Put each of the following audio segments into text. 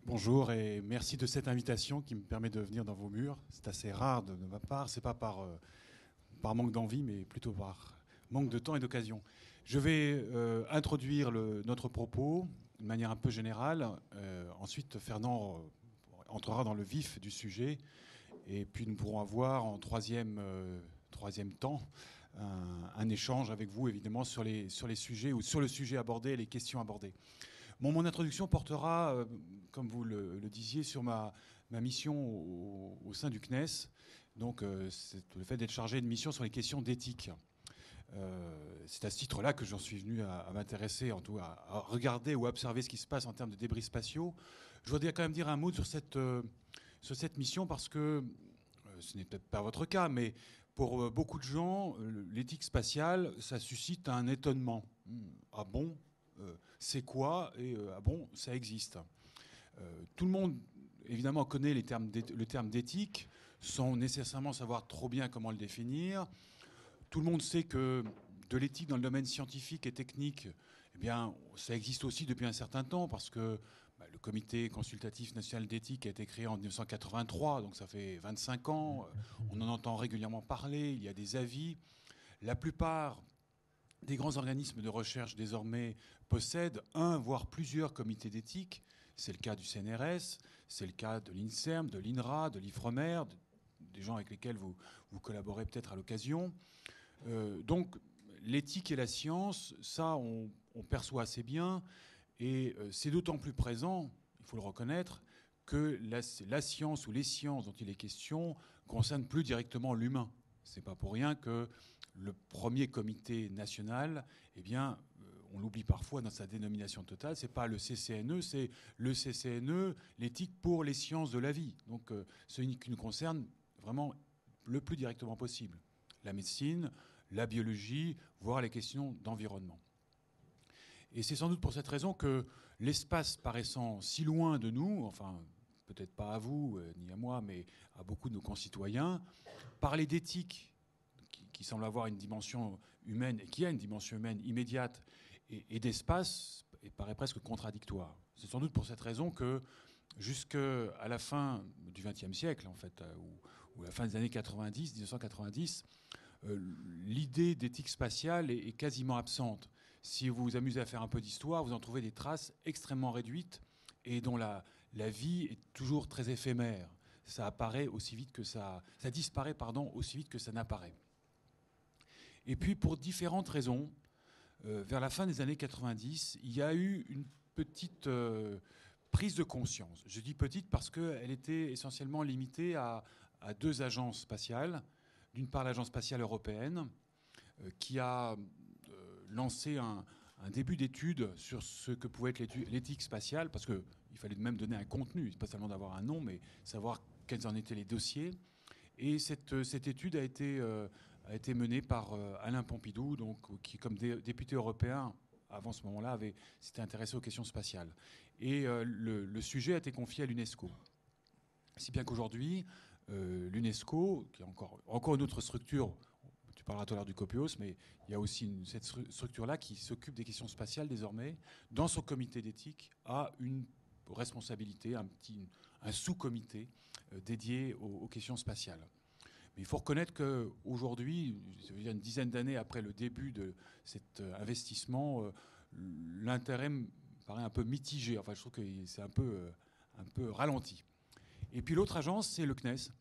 Bonjour et merci de cette invitation qui me permet de venir dans vos murs. C'est assez rare de ma part, c'est pas par manque d'envie, mais plutôt par manque de temps et d'occasion. Je vais introduire notre propos de manière un peu générale. Ensuite, Fernand entrera dans le vif du sujet. Et puis nous pourrons avoir en troisième temps un échange avec vous, évidemment, sur les sujets ou sur le sujet abordé, les questions abordées. Mon introduction portera, comme vous le disiez, sur ma mission au sein du CNES. Donc, c'est le fait d'être chargé de mission sur les questions d'éthique. C'est à ce titre-là que j'en suis venu à m'intéresser, en tout à regarder ou à observer ce qui se passe en termes de débris spatiaux. Je voudrais quand même dire un mot sur cette mission parce que ce n'est peut-être pas votre cas, mais pour beaucoup de gens, l'éthique spatiale, ça suscite un étonnement. Ah bon, c'est quoi? Et ah bon, ça existe. Tout le monde, évidemment, connaît le terme d'éthique, sans nécessairement savoir trop bien comment le définir. Tout le monde sait que de l'éthique dans le domaine scientifique et technique, eh bien, ça existe aussi depuis un certain temps, parce que le Comité consultatif national d'éthique a été créé en 1983, donc ça fait 25 ans. On en entend régulièrement parler, il y a des avis. La plupart des grands organismes de recherche désormais possèdent un, voire plusieurs comités d'éthique. C'est le cas du CNRS, c'est le cas de l'INSERM, de l'INRA, de l'IFREMER, des gens avec lesquels vous collaborez peut-être à l'occasion. Donc l'éthique et la science, ça on perçoit assez bien, et c'est d'autant plus présent, il faut le reconnaître, que la science ou les sciences dont il est question concernent plus directement l'humain. C'est pas pour rien que le premier comité national, eh bien, on l'oublie parfois dans sa dénomination totale, c'est pas le CCNE, c'est le CCNE, l'éthique pour les sciences de la vie. Donc ce qui nous concerne vraiment le plus directement possible. La médecine, la biologie, voire les questions d'environnement. Et c'est sans doute pour cette raison que l'espace paraissant si loin de nous, enfin peut-être pas à vous ni à moi, mais à beaucoup de nos concitoyens, parler d'éthique qui semble avoir une dimension humaine et qui a une dimension humaine immédiate et d'espace paraît presque contradictoire. C'est sans doute pour cette raison que jusqu'à la fin du XXe siècle, en fait, ou la fin des années 90, 1990, l'idée d'éthique spatiale est quasiment absente. Si vous vous amusez à faire un peu d'histoire, vous en trouvez des traces extrêmement réduites et dont la vie est toujours très éphémère. Ça apparaît aussi vite que ça disparaît, aussi vite que ça n'apparaît. Et puis, pour différentes raisons, vers la fin des années 90, il y a eu une petite prise de conscience. Je dis petite parce qu'elle était essentiellement limitée à deux agences spatiales. D'une part, l'Agence spatiale européenne, qui a lancé un début d'étude sur ce que pouvait être l'éthique spatiale, parce qu'il fallait même donner un contenu, pas seulement d'avoir un nom, mais savoir quels en étaient les dossiers. Et cette étude a été menée par Alain Pompidou, donc, qui, comme député européen, avant ce moment-là, s'était intéressé aux questions spatiales. Et le sujet a été confié à l'UNESCO. Si bien qu'aujourd'hui, l'UNESCO, qui est encore une autre structure, tu parleras tout à l'heure du COPIOS, mais il y a aussi cette structure-là qui s'occupe des questions spatiales désormais, dans son comité d'éthique, a une responsabilité, un sous-comité dédié aux questions spatiales. Mais il faut reconnaître qu'aujourd'hui, une dizaine d'années après le début de cet investissement, l'intérêt me paraît un peu mitigé. Enfin, je trouve que c'est un peu ralenti. Et puis l'autre agence, c'est le CNES,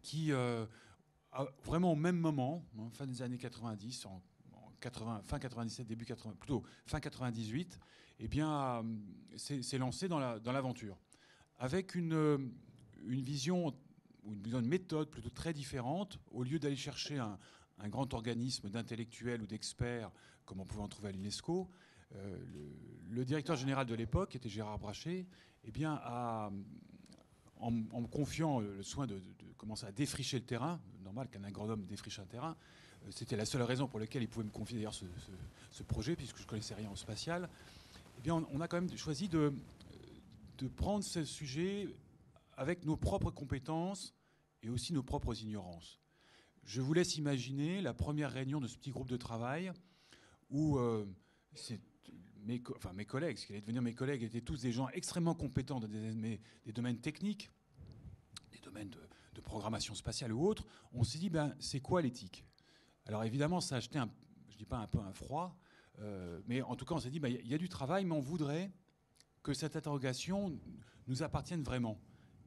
qui, vraiment au même moment, fin des années 90, fin 97, début 80, plutôt fin 98, eh bien, s'est lancé dans l'aventure. Avec une vision ou une méthode plutôt très différente. Au lieu d'aller chercher un grand organisme d'intellectuels ou d'experts, comme on pouvait en trouver à l'UNESCO, le directeur général de l'époque, qui était Gérard Brachet, eh bien, en me confiant le soin de commencer à défricher le terrain, normal qu'un agronome défriche un terrain, c'était la seule raison pour laquelle il pouvait me confier d'ailleurs ce projet, puisque je ne connaissais rien au spatial, eh bien, on a quand même choisi de prendre ce sujet avec nos propres compétences et aussi nos propres ignorances. Je vous laisse imaginer la première réunion de ce petit groupe de travail où mes collègues, ce qui allait devenir mes collègues, étaient tous des gens extrêmement compétents dans des domaines techniques, des domaines de programmation spatiale ou autres. On s'est dit, c'est quoi l'éthique? Alors évidemment, ça a jeté je dis pas un peu un froid, mais en tout cas, on s'est dit, il y a du travail, mais on voudrait que cette interrogation nous appartienne vraiment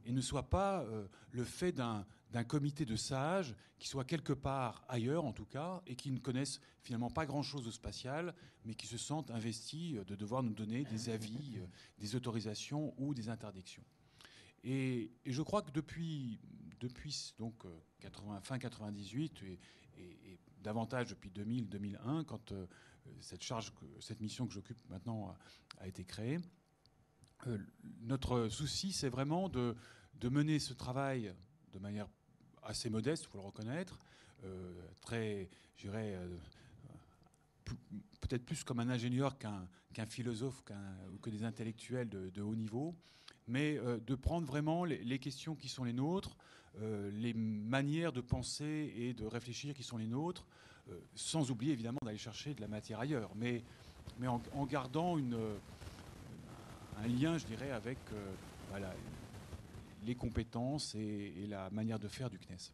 et ne soit pas le fait d'un comité de sages qui soit quelque part ailleurs, en tout cas, et qui ne connaissent finalement pas grand-chose au spatial, mais qui se sentent investis de devoir nous donner des avis, des autorisations ou des interdictions. Et je crois que depuis donc, fin 98 et davantage depuis 2000-2001, quand cette mission que j'occupe maintenant a été créée, notre souci, c'est vraiment de mener ce travail de manière assez modeste, il faut le reconnaître, très, je dirais, peut-être plus comme un ingénieur qu'un philosophe ou que des intellectuels de haut niveau, mais de prendre vraiment les questions qui sont les nôtres, les manières de penser et de réfléchir qui sont les nôtres, sans oublier évidemment d'aller chercher de la matière ailleurs, mais en gardant un lien, je dirais, avec voilà, les compétences et la manière de faire du CNES.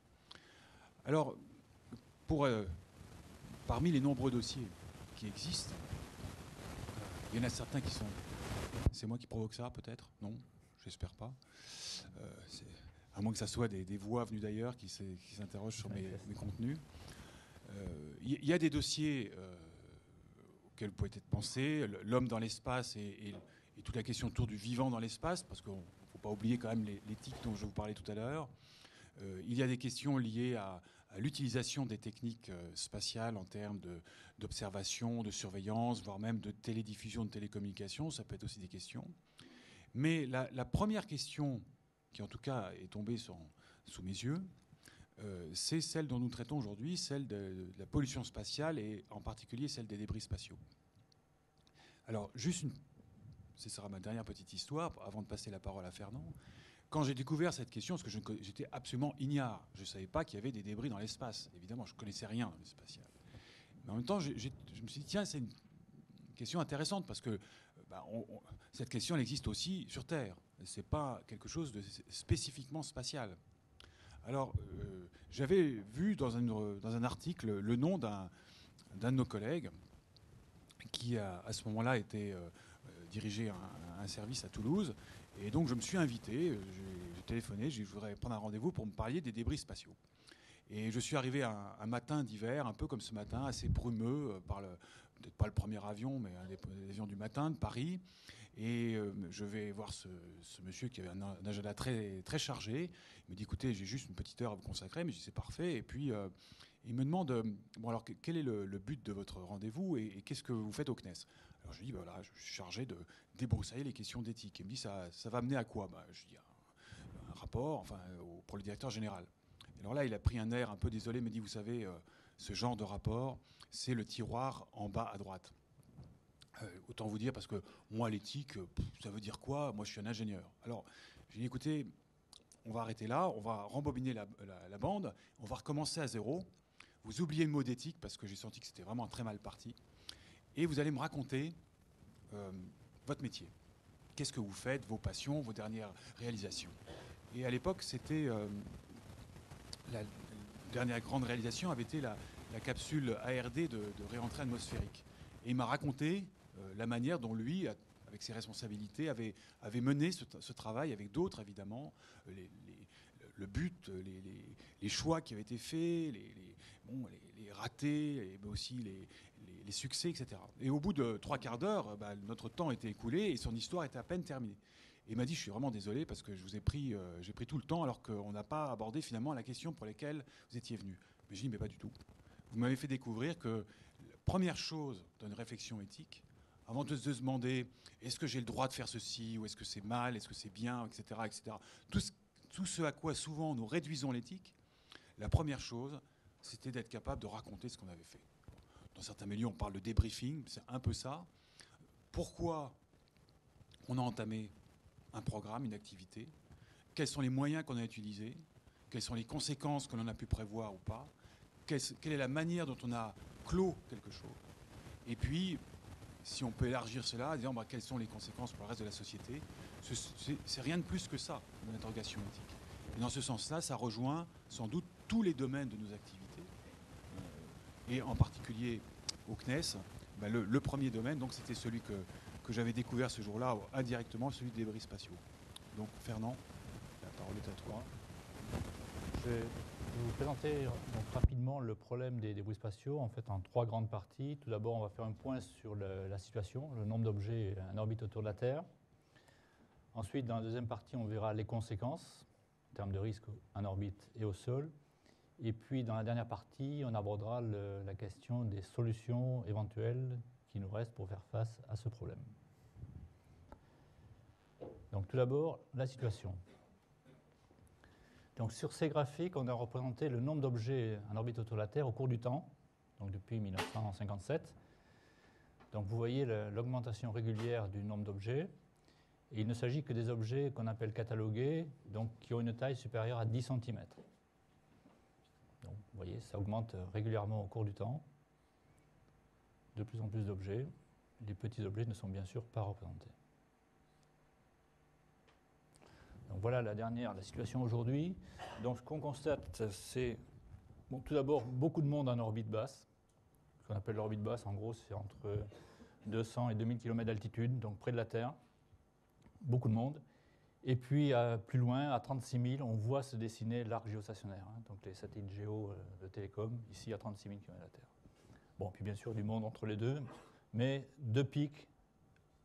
Alors, parmi les nombreux dossiers qui existent, il y en a certains qui sont... C'est moi qui provoque ça, peut-être? Non, j'espère pas. À moins que ça soit des voix venues d'ailleurs qui s'interrogent sur mes contenus. Il y a des dossiers auxquels vous pouvez peut-être penser, l'homme dans l'espace et toute la question autour du vivant dans l'espace, parce qu'il ne faut pas oublier quand même l'éthique dont je vous parlais tout à l'heure. Il y a des questions liées à l'utilisation des techniques spatiales en termes d'observation, de surveillance, voire même de télédiffusion, de télécommunication. Ça peut être aussi des questions. Mais la première question, qui en tout cas est tombée sous mes yeux, c'est celle dont nous traitons aujourd'hui, celle de la pollution spatiale et en particulier celle des débris spatiaux. Alors, ce sera ma dernière petite histoire avant de passer la parole à Fernand. Quand j'ai découvert cette question, parce que j'étais absolument ignare, je ne savais pas qu'il y avait des débris dans l'espace. Évidemment, je ne connaissais rien dans le spatial. Mais en même temps, je me suis dit, tiens, c'est une question intéressante, parce que cette question, elle existe aussi sur Terre. Ce n'est pas quelque chose de spécifiquement spatial. Alors, j'avais vu dans un article le nom d'un de nos collègues qui, à ce moment-là, dirigeait un service à Toulouse. Et donc, je me suis invité, j'ai téléphoné, je voudrais prendre un rendez-vous pour me parler des débris spatiaux. Et je suis arrivé un matin d'hiver, un peu comme ce matin, assez brumeux, peut-être pas le premier avion, mais un des avions du matin de Paris. Et je vais voir ce monsieur qui avait un agenda très, très chargé. Il me dit, écoutez, j'ai juste une petite heure à vous consacrer, mais je dis, c'est parfait. Et puis, il me demande, bon, alors, quel est le but de votre rendez-vous et qu'est-ce que vous faites au CNES? Alors, je lui dis, voilà, je suis chargé de débroussailler les questions d'éthique. Il me dit, ça va mener à quoi? Je dis, un rapport, pour le directeur général. Et alors là, il a pris un air un peu désolé, il me dit, vous savez, ce genre de rapport, c'est le tiroir en bas à droite. Autant vous dire, parce que moi, l'éthique, ça veut dire quoi? Moi, je suis un ingénieur. Alors, j'ai dit, écoutez, on va arrêter là, on va rembobiner la bande, on va recommencer à zéro. Vous oubliez le mot d'éthique, parce que j'ai senti que c'était vraiment très mal parti. Et vous allez me raconter votre métier. Qu'est-ce que vous faites, vos passions, vos dernières réalisations. Et à l'époque, c'était... la dernière grande réalisation avait été la capsule ARD de réentrée atmosphérique. Et il m'a raconté la manière dont lui, avec ses responsabilités, avait mené ce travail avec d'autres, évidemment, le but, les choix qui avaient été faits, les ratés, mais aussi les succès, etc. Et au bout de 3/4 d'heure, notre temps était écoulé et son histoire était à peine terminée. Et il m'a dit, je suis vraiment désolé parce que j'ai pris tout le temps alors qu'on n'a pas abordé finalement la question pour laquelle vous étiez venu. Mais j'ai dit, mais pas du tout. Vous m'avez fait découvrir que la première chose dans une réflexion éthique, avant de se demander est-ce que j'ai le droit de faire ceci, ou est-ce que c'est mal, est-ce que c'est bien, etc., etc., tout ce à quoi souvent nous réduisons l'éthique, la première chose, c'était d'être capable de raconter ce qu'on avait fait. Dans certains milieux, on parle de débriefing, c'est un peu ça. Pourquoi on a entamé un programme, une activité? Quels sont les moyens qu'on a utilisés? Quelles sont les conséquences que l'on a pu prévoir ou pas? Quelle est la manière dont on a clos quelque chose? Et puis, si on peut élargir cela, en disant quelles sont les conséquences pour le reste de la société, c'est rien de plus que ça, une interrogation éthique. Et dans ce sens-là, ça rejoint sans doute tous les domaines de nos activités, et en particulier au CNES, le premier domaine, donc c'était celui que j'avais découvert ce jour-là, indirectement, celui des débris spatiaux. Donc Fernand, la parole est à toi. Je vais vous présenter donc rapidement le problème des débris spatiaux, en fait en 3 grandes parties. Tout d'abord, on va faire un point sur la situation, le nombre d'objets en orbite autour de la Terre. Ensuite, dans la deuxième partie, on verra les conséquences en termes de risque en orbite et au sol. Et puis, dans la dernière partie, on abordera la question des solutions éventuelles qui nous restent pour faire face à ce problème. Donc, tout d'abord, la situation. Donc, sur ces graphiques, on a représenté le nombre d'objets en orbite autour de la Terre au cours du temps, donc depuis 1957. Donc, vous voyez l'augmentation régulière du nombre d'objets. Et il ne s'agit que des objets qu'on appelle catalogués, donc qui ont une taille supérieure à 10 cm. Donc, vous voyez, ça augmente régulièrement au cours du temps. De plus en plus d'objets. Les petits objets ne sont bien sûr pas représentés. Donc voilà la situation aujourd'hui. Donc ce qu'on constate, c'est tout d'abord beaucoup de monde en orbite basse. Ce qu'on appelle l'orbite basse, en gros, c'est entre 200 et 2000 km d'altitude, donc près de la Terre. Beaucoup de monde. Et puis plus loin, à 36 000, on voit se dessiner l'arc géostationnaire, donc les satellites géo de télécom, ici à 36 000 km de la Terre. Bon, puis bien sûr du monde entre les deux, mais 2 pics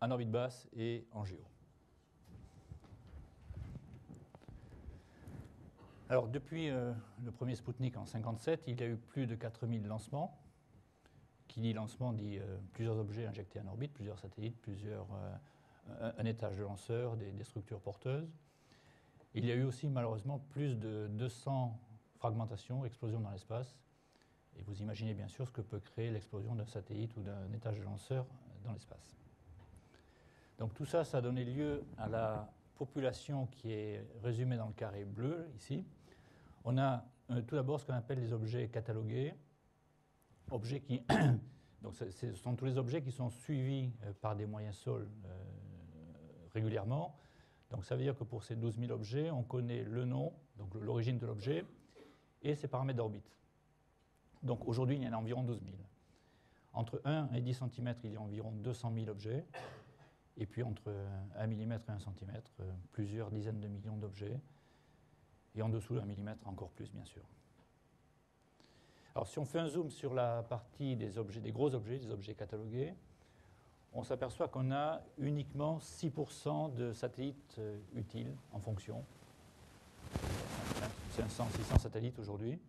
en orbite basse et en géo. Alors, depuis le premier Sputnik en 1957, il y a eu plus de 4000 lancements. Qui dit lancement dit plusieurs objets injectés en orbite, plusieurs satellites, un étage de lanceurs, des structures porteuses. Il y a eu aussi malheureusement plus de 200 fragmentations, explosions dans l'espace. Et vous imaginez bien sûr ce que peut créer l'explosion d'un satellite ou d'un étage de lanceur dans l'espace. Donc tout ça, ça a donné lieu à la population qui est résumée dans le carré bleu, ici. On a tout d'abord ce qu'on appelle les objets catalogués, objets qui... Donc ce sont tous les objets qui sont suivis par des moyens sol régulièrement. Donc ça veut dire que pour ces 12 000 objets, on connaît le nom, donc l'origine de l'objet, et ses paramètres d'orbite. Donc aujourd'hui, il y en a environ 12 000. Entre 1 et 10 cm, il y a environ 200 000 objets. Et puis entre 1 mm et 1 cm, plusieurs dizaines de millions d'objets. Et en dessous de 1 mm, encore plus, bien sûr. Alors si on fait un zoom sur la partie des objets, des gros objets, des objets catalogués, on s'aperçoit qu'on a uniquement 6% de satellites utiles en fonction. 500, 600 satellites aujourd'hui.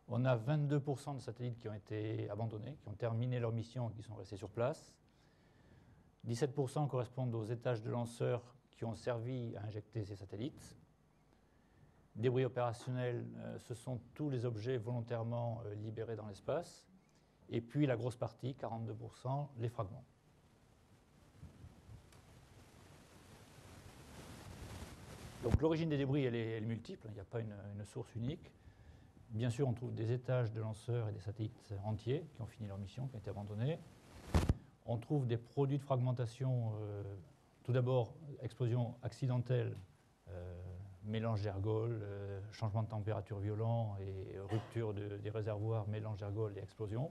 On a 22% de satellites qui ont été abandonnés, qui ont terminé leur mission et qui sont restés sur place. 17% correspondent aux étages de lanceurs qui ont servi à injecter ces satellites. Débris opérationnels, ce sont tous les objets volontairement libérés dans l'espace. Et puis la grosse partie, 42%, les fragments. Donc l'origine des débris, elle est multiple, il n'y a pas une source unique. Bien sûr, on trouve des étages de lanceurs et des satellites entiers qui ont fini leur mission, qui ont été abandonnés. On trouve des produits de fragmentation, tout d'abord explosion accidentelle, mélange d'ergols, changement de température violent et rupture des réservoirs, mélange d'ergols et explosion.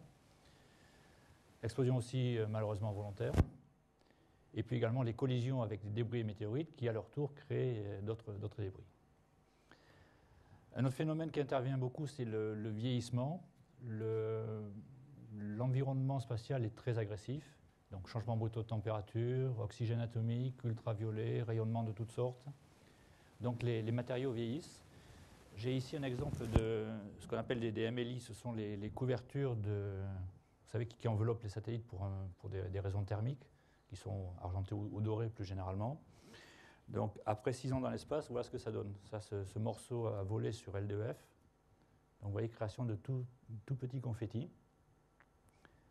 Explosion aussi malheureusement volontaire. Et puis également les collisions avec des débris météorites qui à leur tour créent d'autres débris. Un autre phénomène qui intervient beaucoup, c'est le vieillissement. L'environnement spatial est très agressif. Donc changements brutaux de température, oxygène atomique, ultraviolet, rayonnement de toutes sortes. Donc les matériaux vieillissent. J'ai ici un exemple de ce qu'on appelle des MLI, ce sont les couvertures vous savez, qui enveloppent les satellites pour des raisons thermiques, qui sont argentées ou dorées plus généralement. Donc après 6 ans dans l'espace, voilà ce que ça donne. Ça, ce morceau a volé sur L2F. Donc vous voyez, création de tout petits confettis.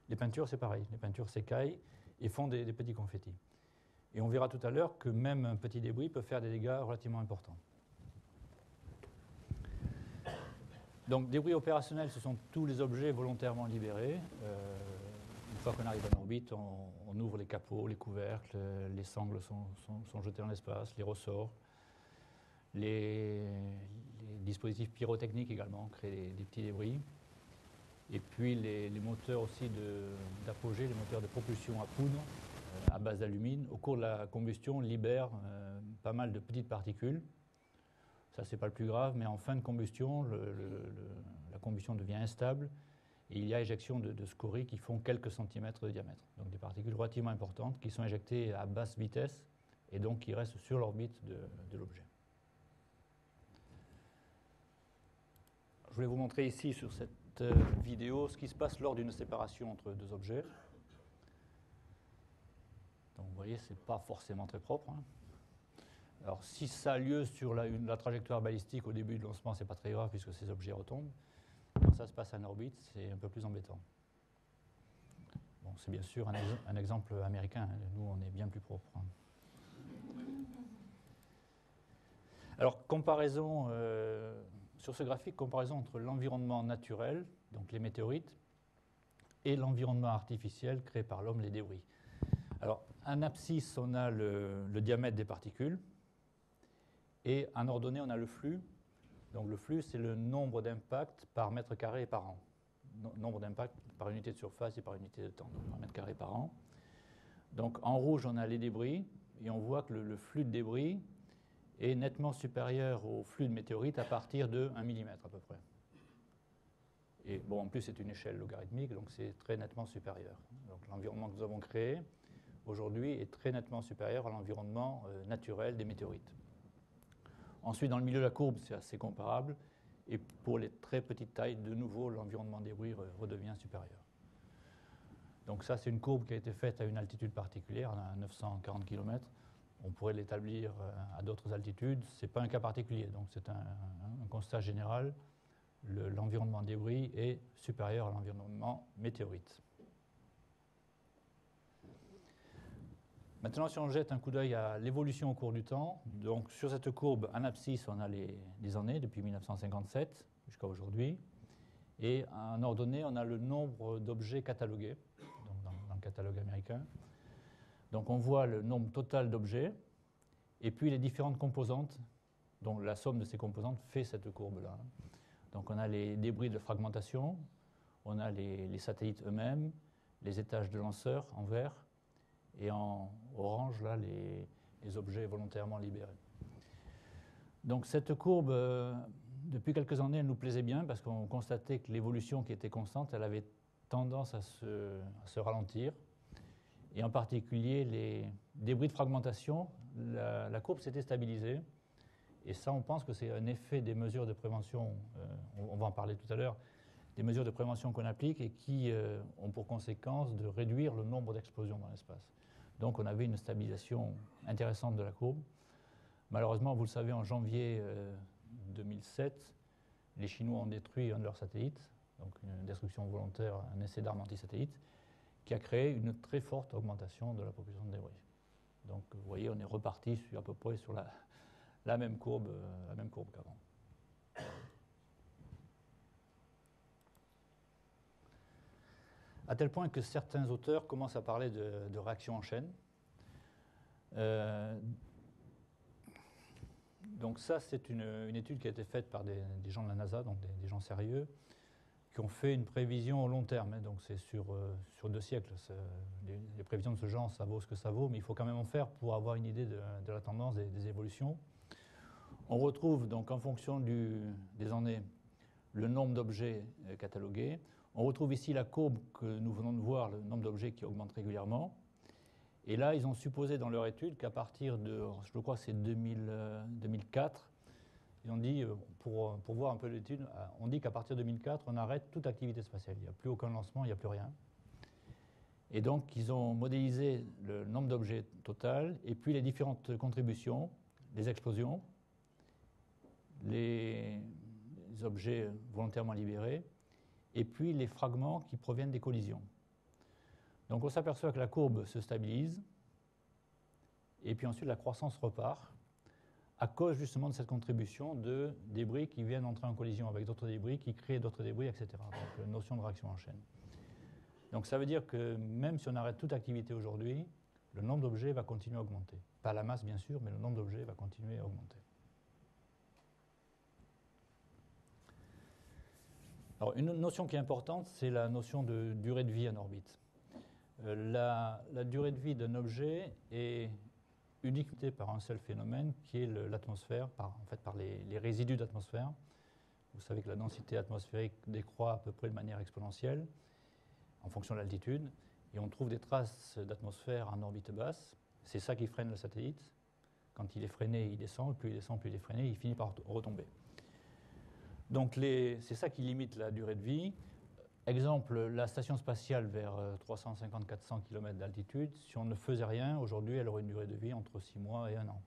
Les peintures, c'est pareil. Les peintures s'écaillent et font des petits confettis. Et on verra tout à l'heure que même un petit débris peut faire des dégâts relativement importants. Donc, débris opérationnels, ce sont tous les objets volontairement libérés. fois qu'on arrive en orbite, on ouvre les capots, les couvercles, les sangles sont jetés dans l'espace, les ressorts. Les dispositifs pyrotechniques également créent des petits débris. Et puis les moteurs aussi d'apogée, les moteurs de propulsion à poudre à base d'alumine, au cours de la combustion, libèrent pas mal de petites particules. Ça, c'est pas le plus grave, mais en fin de combustion, la combustion devient instable et il y a éjection de scories qui font quelques centimètres de diamètre. Donc des particules relativement importantes qui sont éjectées à basse vitesse et donc qui restent sur l'orbite de l'objet. Je voulais vous montrer ici sur cette vidéo ce qui se passe lors d'une séparation entre deux objets. Donc vous voyez, ce n'est pas forcément très propre. Hein. Alors si ça a lieu sur la trajectoire balistique au début de lancement, ce n'est pas très grave puisque ces objets retombent. Quand ça se passe en orbite, c'est un peu plus embêtant. Bon, c'est bien sûr un exemple américain. Hein. Nous, on est bien plus propre. Hein. Alors, comparaison, sur ce graphique, comparaison entre l'environnement naturel, donc les météorites, et l'environnement artificiel créé par l'homme, les débris. Alors, en abscisse, on a le diamètre des particules, et en ordonnée, on a le flux. Donc, le flux, c'est le nombre d'impacts par mètre carré et par an. Nombre d'impacts par unité de surface et par unité de temps, donc par mètre carré par an. Donc, en rouge, on a les débris, et on voit que le flux de débris est nettement supérieur au flux de météorites à partir de 1 mm à peu près. Et bon, en plus, c'est une échelle logarithmique, donc c'est très nettement supérieur. Donc, l'environnement que nous avons créé aujourd'hui est très nettement supérieur à l'environnement naturel des météorites. Ensuite, dans le milieu de la courbe, c'est assez comparable. Et pour les très petites tailles, de nouveau, l'environnement des débris redevient supérieur. Donc ça, c'est une courbe qui a été faite à une altitude particulière, à 940 km. On pourrait l'établir à d'autres altitudes. Ce n'est pas un cas particulier, donc c'est un constat général. L'environnement des débris est supérieur à l'environnement météorite. Maintenant, si on jette un coup d'œil à l'évolution au cours du temps, donc sur cette courbe, en abscisse, on a les années depuis 1957 jusqu'à aujourd'hui. Et en ordonnée, on a le nombre d'objets catalogués, donc dans le catalogue américain. Donc on voit le nombre total d'objets, et puis les différentes composantes, dont la somme de ces composantes fait cette courbe-là. Donc on a les débris de fragmentation, on a les satellites eux-mêmes, les étages de lanceurs en vert, et en orange, là, les objets volontairement libérés. Donc cette courbe, depuis quelques années, elle nous plaisait bien parce qu'on constatait que l'évolution qui était constante, elle avait tendance à se ralentir. Et en particulier, les débris de fragmentation, la courbe s'était stabilisée. Et ça, on pense que c'est un effet des mesures de prévention, on va en parler tout à l'heure, des mesures de prévention qu'on applique et qui ont pour conséquence de réduire le nombre d'explosions dans l'espace. Donc on avait une stabilisation intéressante de la courbe. Malheureusement, vous le savez, en janvier 2007, les Chinois ont détruit un de leurs satellites, donc une destruction volontaire, un essai d'arme anti-satellite, qui a créé une très forte augmentation de la population de débris. Donc vous voyez, on est reparti à peu près sur la même courbe qu'avant. À tel point que certains auteurs commencent à parler de réaction en chaîne. Donc ça, c'est une étude qui a été faite par des gens de la NASA, donc des gens sérieux, qui ont fait une prévision au long terme. Hein, donc c'est sur 2 siècles. Les prévisions de ce genre, ça vaut ce que ça vaut, mais il faut quand même en faire pour avoir une idée de la tendance des évolutions. On retrouve donc en fonction des années le nombre d'objets catalogués. On retrouve ici la courbe que nous venons de voir, le nombre d'objets qui augmente régulièrement. Et là, ils ont supposé dans leur étude qu'à partir de, je crois que c'est 2004, ils ont dit, pour voir un peu l'étude, on dit qu'à partir de 2004, on arrête toute activité spatiale. Il n'y a plus aucun lancement, il n'y a plus rien. Et donc, ils ont modélisé le nombre d'objets total, et puis les différentes contributions, les explosions, les objets volontairement libérés, et puis les fragments qui proviennent des collisions. Donc on s'aperçoit que la courbe se stabilise, et puis ensuite la croissance repart, à cause justement de cette contribution de débris qui viennent entrer en collision avec d'autres débris, qui créent d'autres débris, etc. Donc notion de réaction en chaîne. Donc ça veut dire que même si on arrête toute activité aujourd'hui, le nombre d'objets va continuer à augmenter. Pas la masse bien sûr, mais le nombre d'objets va continuer à augmenter. Alors, une notion qui est importante, c'est la notion de durée de vie en orbite. La durée de vie d'un objet est uniquement par un seul phénomène, qui est l'atmosphère, par les résidus d'atmosphère. Vous savez que la densité atmosphérique décroît à peu près de manière exponentielle en fonction de l'altitude, et on trouve des traces d'atmosphère en orbite basse. C'est ça qui freine le satellite. Quand il est freiné, il descend, plus il est freiné, il finit par retomber. Donc c'est ça qui limite la durée de vie. Exemple, la station spatiale vers 350-400 km d'altitude, si on ne faisait rien, aujourd'hui, elle aurait une durée de vie entre 6 mois et 1 an.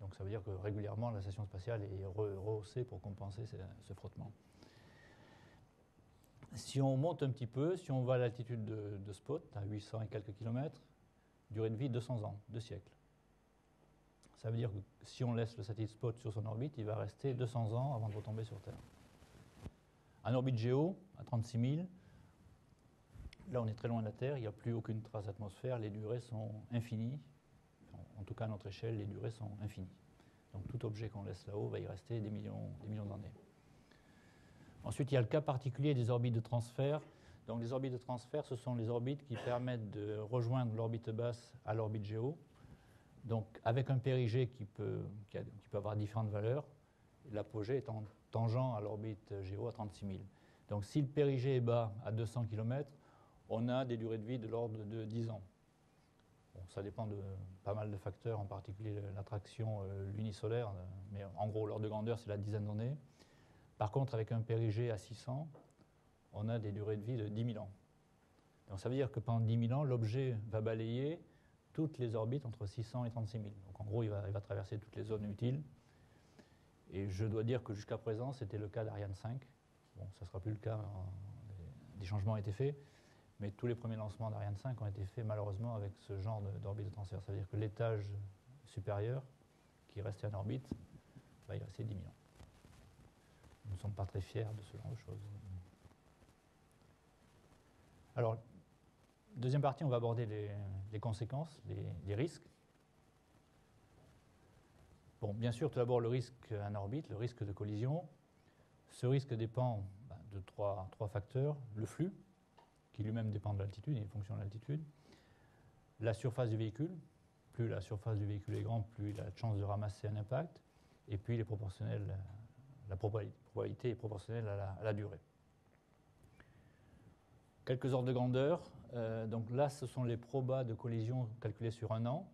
Donc ça veut dire que régulièrement, la station spatiale est rehaussée pour compenser ce frottement. Si on monte un petit peu, si on va à l'altitude de Spot, à 800 et quelques kilomètres, durée de vie 200 ans, 2 siècles. Ça veut dire que si on laisse le satellite Spot sur son orbite, il va rester 200 ans avant de retomber sur Terre. En orbite géo, à 36 000, là on est très loin de la Terre, il n'y a plus aucune trace d'atmosphère, les durées sont infinies. En tout cas à notre échelle, les durées sont infinies. Donc tout objet qu'on laisse là-haut va y rester des millions d'années. Ensuite, il y a le cas particulier des orbites de transfert. Donc les orbites de transfert, ce sont les orbites qui permettent de rejoindre l'orbite basse à l'orbite géo. Donc avec un périgée qui peut avoir différentes valeurs, l'apogée étant tangent à l'orbite géo à 36 000. Donc si le périgée est bas à 200 km, on a des durées de vie de l'ordre de 10 ans. Bon, ça dépend de pas mal de facteurs, en particulier l'attraction lunisolaire, mais en gros l'ordre de grandeur c'est la dizaine d'années. Par contre, avec un périgée à 600, on a des durées de vie de 10 000 ans. Donc ça veut dire que pendant 10 000 ans, l'objet va balayer toutes les orbites entre 600 et 36 000. Donc en gros, il va traverser toutes les zones utiles. Et je dois dire que jusqu'à présent, c'était le cas d'Ariane 5. Bon, ça ne sera plus le cas, des changements ont été faits, mais tous les premiers lancements d'Ariane 5 ont été faits malheureusement avec ce genre d'orbite de transfert. Ça veut dire que l'étage supérieur, qui restait en orbite, va y rester 10 000 ans. Nous ne sommes pas très fiers de ce genre de choses. Alors, deuxième partie, on va aborder les conséquences, les risques. Bon, bien sûr, tout d'abord, le risque en orbite, le risque de collision. Ce risque dépend de trois facteurs. Le flux, qui lui-même dépend de l'altitude, il est une fonction de l'altitude. La surface du véhicule. Plus la surface du véhicule est grande, plus il a de chances de ramasser un impact. Et puis, il est proportionnel, la probabilité est proportionnelle à la durée. Quelques ordres de grandeur. Donc là, ce sont les probas de collision calculés sur 1 an,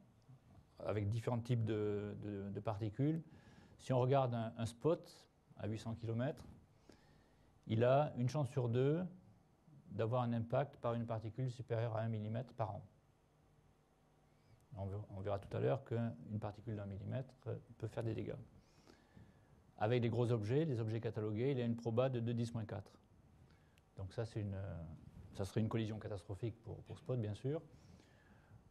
avec différents types de particules. Si on regarde un spot à 800 km, il a une chance sur 2 d'avoir un impact par une particule supérieure à 1 mm par an. On verra tout à l'heure qu'une particule d'1 mm peut faire des dégâts. Avec des gros objets, les objets catalogués, il a une proba de 2-10-4. Donc ça serait une collision catastrophique pour Spot, bien sûr.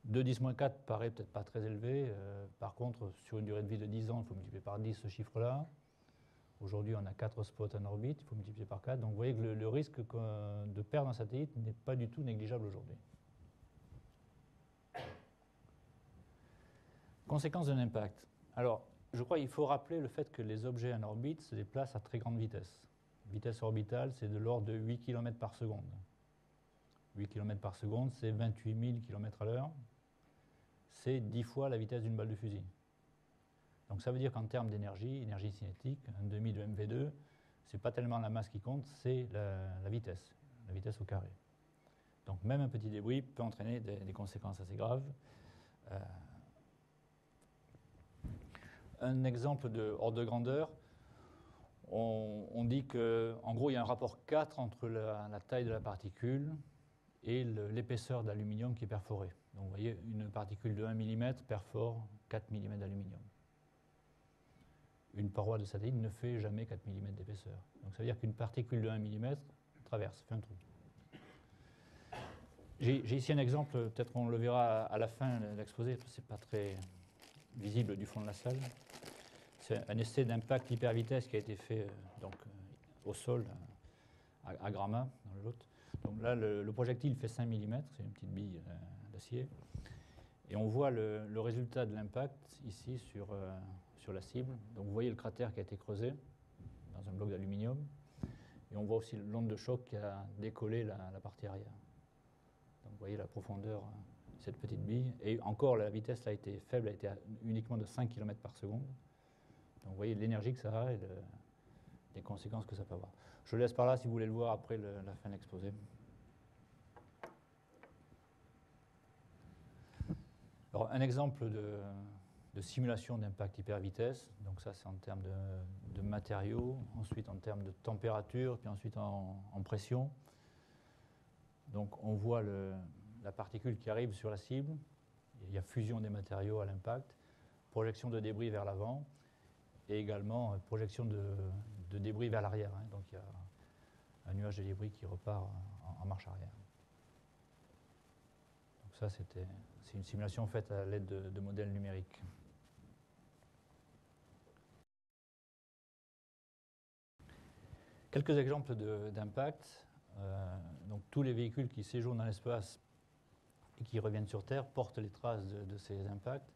2-10-4 paraît peut-être pas très élevé. Par contre, sur une durée de vie de 10 ans, il faut multiplier par 10 ce chiffre-là. Aujourd'hui, on a 4 spots en orbite, il faut multiplier par 4. Donc vous voyez que le risque de perdre un satellite n'est pas du tout négligeable aujourd'hui. Conséquences d'un impact. Alors, je crois qu'il faut rappeler le fait que les objets en orbite se déplacent à très grande vitesse. Vitesse orbitale, c'est de l'ordre de 8 km par seconde. 8 km par seconde, c'est 28 000 km à l'heure. C'est 10 fois la vitesse d'une balle de fusil. Donc ça veut dire qu'en termes d'énergie, énergie cinétique, un demi de MV2, ce n'est pas tellement la masse qui compte, c'est la vitesse au carré. Donc même un petit débris peut entraîner des conséquences assez graves. Un exemple de ordre de grandeur, on dit qu'en gros il y a un rapport 4 entre la taille de la particule et l'épaisseur d'aluminium qui est perforée. Donc vous voyez, une particule de 1 mm perfore 4 mm d'aluminium. Une paroi de satellite ne fait jamais 4 mm d'épaisseur. Donc ça veut dire qu'une particule de 1 mm traverse, fait un trou. J'ai ici un exemple, peut-être qu'on le verra à la fin de l'exposé, ce n'est pas très visible du fond de la salle. C'est un essai d'impact hypervitesse qui a été fait au sol, à Gramma, dans le Lot. Donc là, le projectile fait 5 mm, c'est une petite bille d'acier. Et on voit le résultat de l'impact ici sur la cible. Donc vous voyez le cratère qui a été creusé dans un bloc d'aluminium. Et on voit aussi l'onde de choc qui a décollé la partie arrière. Donc vous voyez la profondeur de cette petite bille. Et encore, la vitesse là, a été faible, a été uniquement de 5 km par seconde. Donc vous voyez l'énergie que ça a et les conséquences que ça peut avoir. Je laisse par là si vous voulez le voir après la fin de l'exposé. Alors, un exemple de simulation d'impact hypervitesse. Donc ça, c'est en termes de matériaux, ensuite en termes de température, puis ensuite en pression. Donc on voit la particule qui arrive sur la cible. Il y a fusion des matériaux à l'impact, projection de débris vers l'avant, et également projection de débris vers l'arrière. Donc il y a un nuage de débris qui repart en marche arrière. Donc ça, c'est une simulation faite à l'aide de modèles numériques. Quelques exemples d'impact. Donc tous les véhicules qui séjournent dans l'espace et qui reviennent sur Terre portent les traces de ces impacts.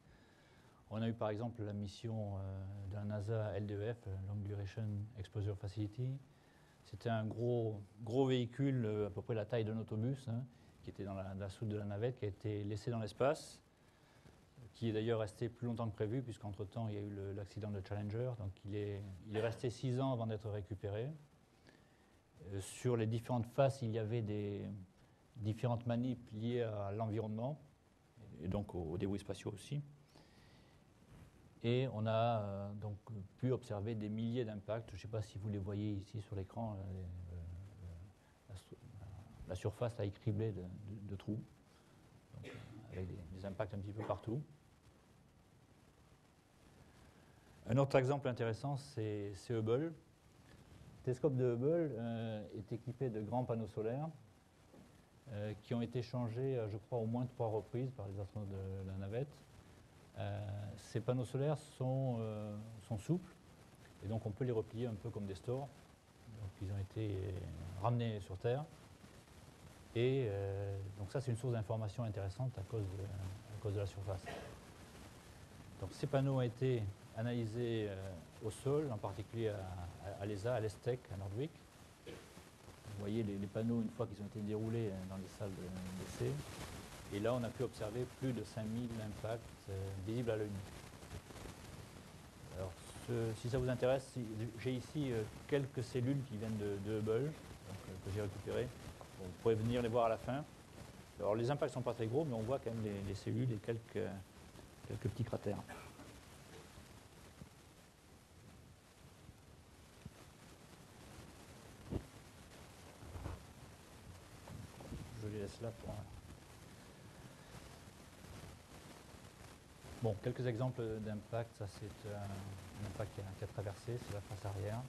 On a eu par exemple la mission de la NASA LDEF, Long Duration Exposure Facility. C'était un gros véhicule, à peu près la taille d'un autobus, qui était dans la soute de la navette, qui a été laissé dans l'espace, qui est d'ailleurs resté plus longtemps que prévu, puisqu'entre-temps, il y a eu l'accident de Challenger. Donc il est resté 6 ans avant d'être récupéré. Sur les différentes faces, il y avait des différentes manips liées à l'environnement, et donc aux débris spatiaux aussi. Et on a donc pu observer des milliers d'impacts. Je ne sais pas si vous les voyez ici sur l'écran, la surface là, est criblée de trous, donc, avec des impacts un petit peu partout. Un autre exemple intéressant, c'est Hubble. Le télescope de Hubble est équipé de grands panneaux solaires qui ont été changés, je crois, au moins 3 reprises par les astronautes de la navette. Ces panneaux solaires sont souples et donc on peut les replier un peu comme des stores. Donc ils ont été ramenés sur Terre et donc ça c'est une source d'information intéressante à cause de la surface. Donc ces panneaux ont été analysés au sol, en particulier à l'ESA, à l'ESTEC, à Nordwijk. Vous voyez les panneaux une fois qu'ils ont été déroulés dans les salles d'essai. Et là, on a pu observer plus de 5000 impacts visibles à l'œil nu. Alors, si ça vous intéresse, j'ai ici quelques cellules qui viennent de Hubble, que j'ai récupérées. Bon, vous pourrez venir les voir à la fin. Alors, les impacts ne sont pas très gros, mais on voit quand même les cellules et quelques petits cratères. Je les laisse là pour... Bon, quelques exemples d'impact. Ça, c'est un impact qui a traversé, c'est la face arrière.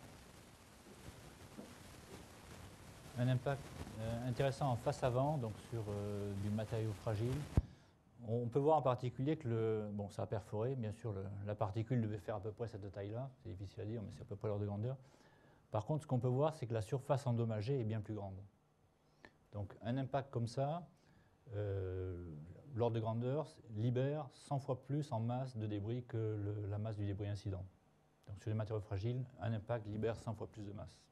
Un impact intéressant en face avant, donc sur du matériau fragile. On peut voir en particulier que ça a perforé. Bien sûr, la particule devait faire à peu près cette taille-là. C'est difficile à dire, mais c'est à peu près l'ordre de grandeur. Par contre, ce qu'on peut voir, c'est que la surface endommagée est bien plus grande. Donc, un impact comme ça, l'ordre de grandeur libère 100 fois plus en masse de débris que la masse du débris incident. Donc sur les matériaux fragiles, un impact libère 100 fois plus de masse.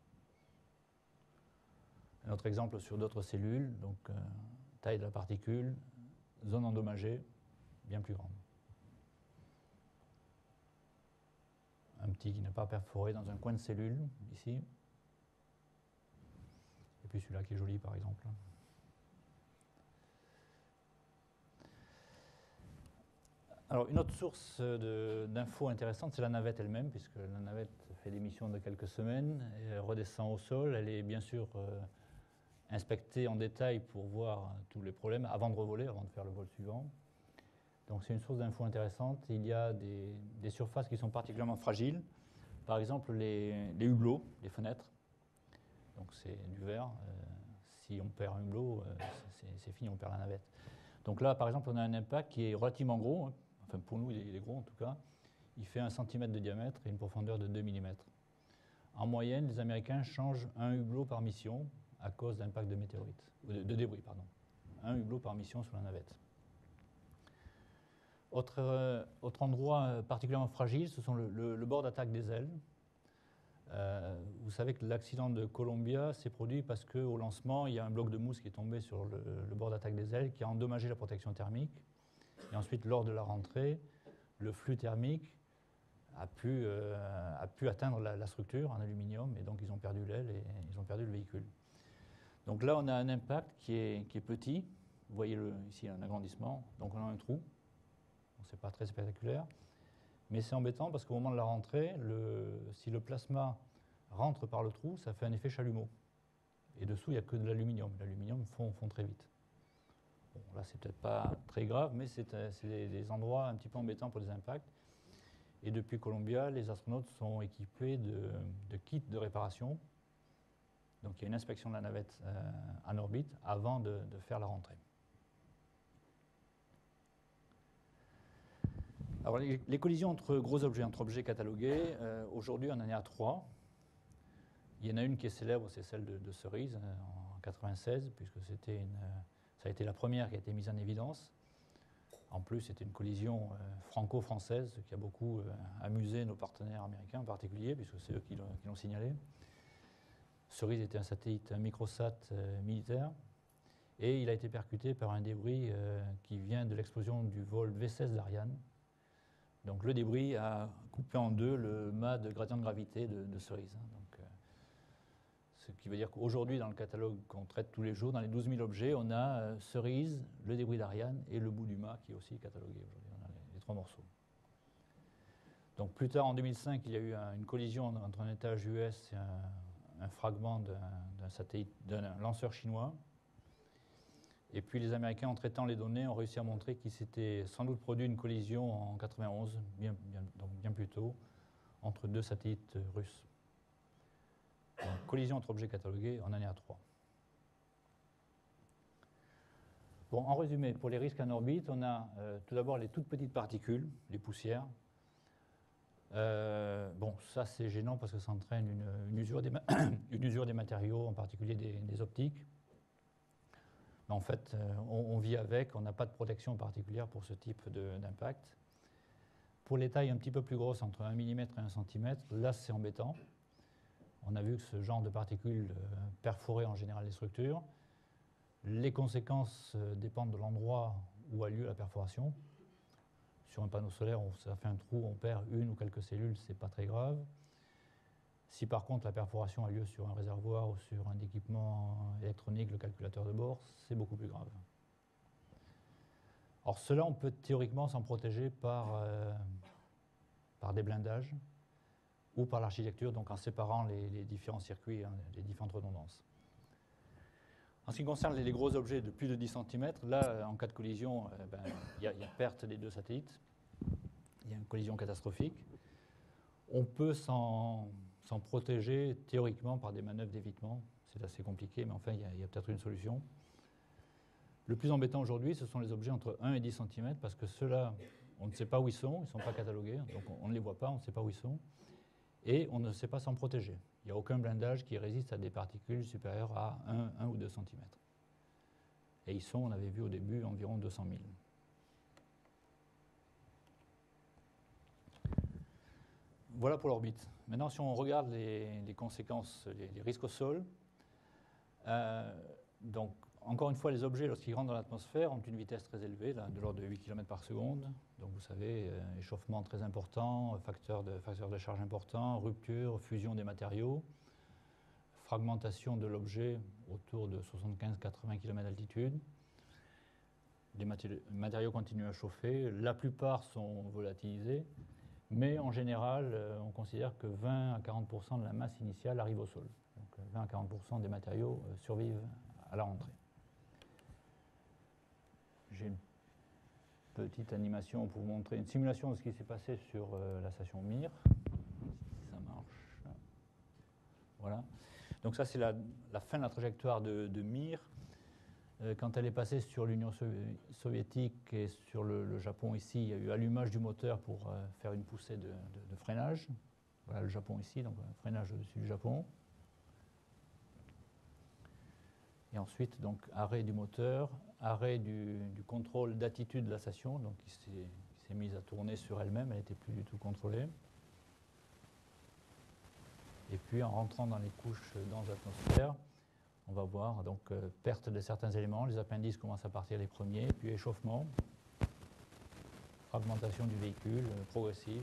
Un autre exemple sur d'autres cellules, donc taille de la particule, zone endommagée, bien plus grande. Un petit qui n'est pas perforé dans un coin de cellule, ici. Et puis celui-là qui est joli par exemple. Alors, une autre source d'infos intéressante, c'est la navette elle-même, puisque la navette fait des missions de quelques semaines, et redescend au sol. Elle est bien sûr inspectée en détail pour voir tous les problèmes avant de revoler, avant de faire le vol suivant. Donc, c'est une source d'infos intéressante. Il y a des surfaces qui sont particulièrement fragiles. Par exemple, les hublots, les fenêtres. Donc, c'est du verre. Si on perd un hublot, c'est fini, on perd la navette. Donc là, par exemple, on a un impact qui est relativement gros. Enfin, pour nous, il est gros en tout cas. Il fait 1 cm de diamètre et une profondeur de 2 mm. En moyenne, les Américains changent un hublot par mission. à cause d'impact de météorites, de débris, pardon. Un hublot par mission sur la navette. Autre endroit particulièrement fragile, ce sont le bord d'attaque des ailes. Vous savez que l'accident de Columbia s'est produit parce qu'au lancement, il y a un bloc de mousse qui est tombé sur le bord d'attaque des ailes, qui a endommagé la protection thermique. Et ensuite, lors de la rentrée, le flux thermique a pu atteindre la structure en aluminium, et donc ils ont perdu l'aile et ils ont perdu le véhicule. Donc là, on a un impact qui est petit. Vous voyez ici un agrandissement, donc on a un trou. Ce n'est pas très spectaculaire, mais c'est embêtant parce qu'au moment de la rentrée, si le plasma rentre par le trou, ça fait un effet chalumeau. Et dessous, il n'y a que de l'aluminium. L'aluminium fond très vite. Bon, là, c'est peut-être pas très grave, mais c'est des endroits un petit peu embêtants pour les impacts. Et depuis Columbia, les astronautes sont équipés de kits de réparation. Donc il y a une inspection de la navette en orbite avant de faire la rentrée. Alors les collisions entre gros objets, entre objets catalogués, aujourd'hui on en est à 3. Il y en a une qui est célèbre, c'est celle de Cerise en 1996, puisque ça a été la première qui a été mise en évidence. En plus, c'était une collision franco-française qui a beaucoup amusé nos partenaires américains en particulier, puisque c'est eux qui l'ont signalé. Cerise était un satellite, un microsat militaire, et il a été percuté par un débris qui vient de l'explosion du vol V16 d'Ariane. Donc le débris a coupé en deux le mât de gradient de gravité de Cerise. Donc, ce qui veut dire qu'aujourd'hui, dans le catalogue qu'on traite tous les jours, dans les 12 000 objets, on a Cerise, le débris d'Ariane et le bout du mât qui est aussi catalogué aujourd'hui. On a les 3 morceaux. Donc plus tard, en 2005, il y a eu une collision entre un étage US et un fragment d'un satellite, d'un lanceur chinois. Et puis les Américains, en traitant les données, ont réussi à montrer qu'il s'était sans doute produit une collision en 91, donc bien plus tôt, entre 2 satellites russes. Donc, collision entre objets catalogués, on en est à 3. Bon, en résumé, pour les risques en orbite, on a tout d'abord les toutes petites particules, les poussières. Bon, ça c'est gênant parce que ça entraîne une usure des matériaux, en particulier des optiques. Mais en fait, on vit avec, on n'a pas de protection particulière pour ce type d'impact. Pour les tailles un petit peu plus grosses, entre 1 mm et 1 cm, là c'est embêtant. On a vu que ce genre de particules perforaient en général les structures. Les conséquences dépendent de l'endroit où a lieu la perforation. Sur un panneau solaire, ça fait un trou, on perd une ou quelques cellules, ce n'est pas très grave. Si par contre la perforation a lieu sur un réservoir ou sur un équipement électronique, le calculateur de bord, c'est beaucoup plus grave. Alors cela, on peut théoriquement s'en protéger par des blindages ou par l'architecture, donc en séparant les différents circuits, les différentes redondances. En ce qui concerne les gros objets de plus de 10 cm, là, en cas de collision, il y a perte des 2 satellites, il y a une collision catastrophique. On peut s'en protéger théoriquement par des manœuvres d'évitement. C'est assez compliqué, mais enfin, il y a peut-être une solution. Le plus embêtant aujourd'hui, ce sont les objets entre 1 et 10 cm, parce que ceux-là, on ne sait pas où ils ne sont pas catalogués, donc on ne les voit pas, on ne sait pas où ils sont, et on ne sait pas s'en protéger. Il n'y a aucun blindage qui résiste à des particules supérieures à 1 ou 2 cm. Et ils sont, on avait vu au début, environ 200 000. Voilà pour l'orbite. Maintenant, si on regarde les conséquences, les risques au sol, donc, encore une fois, les objets, lorsqu'ils rentrent dans l'atmosphère, ont une vitesse très élevée, là, de l'ordre de 8 km par seconde. Donc, vous savez, échauffement très important, facteur de charge important, rupture, fusion des matériaux, fragmentation de l'objet autour de 75-80 km d'altitude. Les matériaux continuent à chauffer. La plupart sont volatilisés. Mais en général, on considère que 20 à 40% de la masse initiale arrive au sol. Donc 20 à 40% des matériaux survivent à la rentrée. J'ai une petite animation pour vous montrer une simulation de ce qui s'est passé sur la station Mir. Si ça marche. Voilà. Donc ça, c'est la fin de la trajectoire de Mir. Quand elle est passée sur l'Union soviétique et sur le Japon ici, il y a eu allumage du moteur pour faire une poussée de freinage. Voilà le Japon ici, donc freinage au-dessus du Japon. Et ensuite, donc, arrêt du moteur, arrêt du contrôle d'attitude de la station, donc qui s'est mise à tourner sur elle-même, elle n'était plus du tout contrôlée. Et puis en rentrant dans les couches dans l'atmosphère, on va voir donc perte de certains éléments, les appendices commencent à partir les premiers, puis échauffement, fragmentation du véhicule progressive.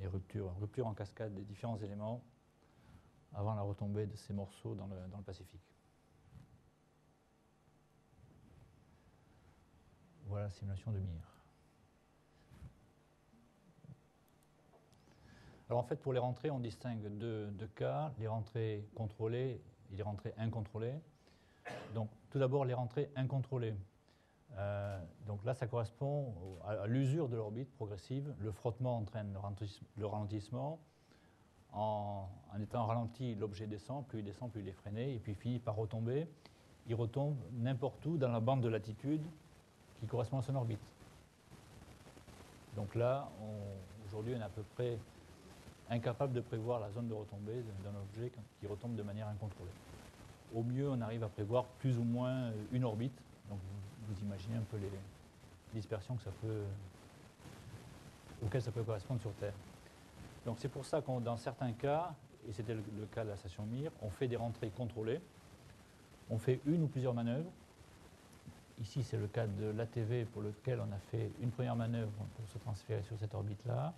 Et rupture en cascade des différents éléments avant la retombée de ces morceaux dans le Pacifique. Voilà la simulation de Mir. Alors en fait, pour les rentrées, on distingue deux cas, les rentrées contrôlées et les rentrées incontrôlées. Donc tout d'abord, les rentrées incontrôlées. Donc là, ça correspond à l'usure de l'orbite progressive. Le frottement entraîne le ralentissement. En étant ralenti, l'objet descend, plus il est freiné, et puis finit par retomber. Il retombe n'importe où dans la bande de latitude qui correspond à son orbite. Donc là, aujourd'hui, on est à peu près incapable de prévoir la zone de retombée d'un objet qui retombe de manière incontrôlée. Au mieux, on arrive à prévoir plus ou moins une orbite. Donc vous imaginez un peu les dispersions auxquelles ça peut correspondre sur Terre. Donc c'est pour ça que dans certains cas, et c'était le cas de la station Mir, on fait des rentrées contrôlées. On fait une ou plusieurs manœuvres. Ici, c'est le cas de l'ATV pour lequel on a fait une première manœuvre pour se transférer sur cette orbite-là.